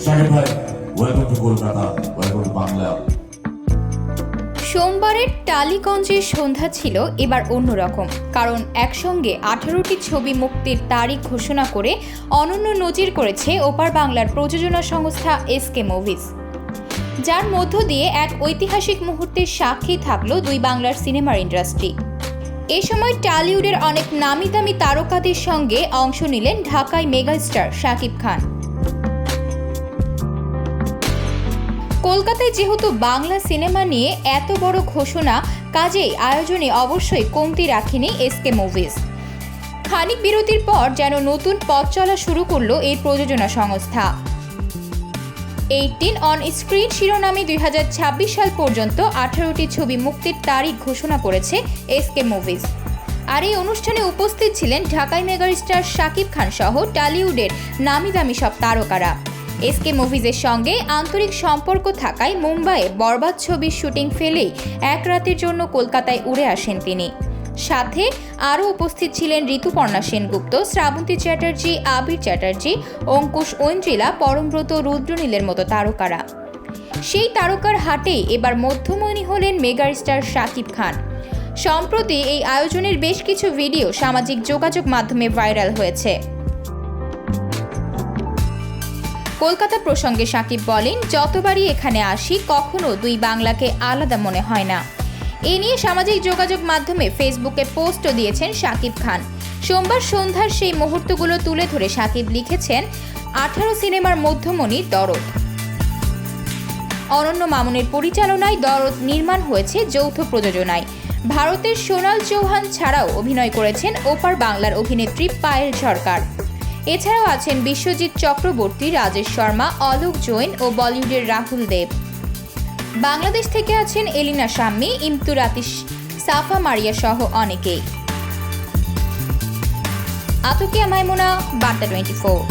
শাকিব ভাই, welcome to Kolkata, welcome to Bangla. সোমবারের টালিগঞ্জের সন্ধ্যা ছিল এবার অন্যরকম, কারণ একসঙ্গে 18টি ছবি মুক্তির তারিখ ঘোষণা করে অনন্য নজির করেছে ওপার বাংলার প্রযোজনা সংস্থা এসকে মুভিজ, যার মধ্য দিয়ে এক ঐতিহাসিক মুহূর্তের সাক্ষী থাকলো দুই বাংলার সিনেমার ইন্ডাস্ট্রি। এ সময় টলিউডের অনেক নামি দামি তারকাদের সঙ্গে অংশ নিলেন ঢাকায় মেগাস্টার শাকিব খান। কলকাতায় যেহেতু বাংলা সিনেমা নিয়ে এত বড় ঘোষণা, কাজেই আয়োজনে অবশ্যই কমতি রাখেনি এসকে মুভিজ। খানিক বিরতির পর যেন নতুন পথ চলা শুরু করলো এই প্রযোজনা সংস্থা। 18 অন স্ক্রিন শিরোনামে 2026 সাল পর্যন্ত 18টি ছবি মুক্তির তারিখ ঘোষণা করেছে এসকে মুভিজ। আর এই অনুষ্ঠানে উপস্থিত ছিলেন ঢাকায় মেগাস্টার শাকিব খান সহ টলিউডের নামি দামি সব তারকারা। এসকে মুভিজের সঙ্গে আন্তরিক সম্পর্ক থাকায় মুম্বাইয়ে বরবাদ ছবির শুটিং ফেলেই এক রাতের জন্য কলকাতায় উড়ে আসেন তিনি। সাথে আরও উপস্থিত ছিলেন ঋতুপর্ণা সেনগুপ্ত, শ্রাবন্তী চ্যাটার্জি, আবির চ্যাটার্জি, অঙ্কুশ ঐন্দ্রিলা, পরমব্রত, রুদ্রনীলের মতো তারকারা। সেই তারকার হাটেই এবার মধ্যমণি হলেন মেগাস্টার শাকিব খান। সম্প্রতি এই আয়োজনের বেশ কিছু ভিডিও সামাজিক যোগাযোগ মাধ্যমে ভাইরাল হয়েছে। কলকাতা প্রসঙ্গে শাকিব বলেন, যতবারই এখানে আসি কখনো দুই বাংলাকে আলাদা মনে হয় না। এ নিয়ে সামাজিক যোগাযোগ মাধ্যমে ফেসবুকে পোস্টও দিয়েছেন শাকিব খান। সোমবার সন্ধ্যার সেই মুহূর্তগুলো তুলে ধরে শাকিব লিখেছেন, 18 সিনেমার মধ্যমণি দরদ। অনন্য মামুনের পরিচালনায় দরদ নির্মাণ হয়েছে যৌথ প্রযোজনায়। ভারতের সোনাল চৌহান ছাড়াও অভিনয় করেছেন ওপার বাংলার অভিনেত্রী পায়েল সরকার। এছাড়াও আছেন বিশ্বজিৎ চক্রবর্তী, রাজেশ শর্মা, অলোক জৈন ও বলিউডের রাহুল দেব। বাংলাদেশ থেকে আছেন এলিনা শাম্মী, ইমতুর আতিশ, সাফা মারিয়া সহ অনেকেই। আতকিয়া মাইমুনা, বার্তা 24।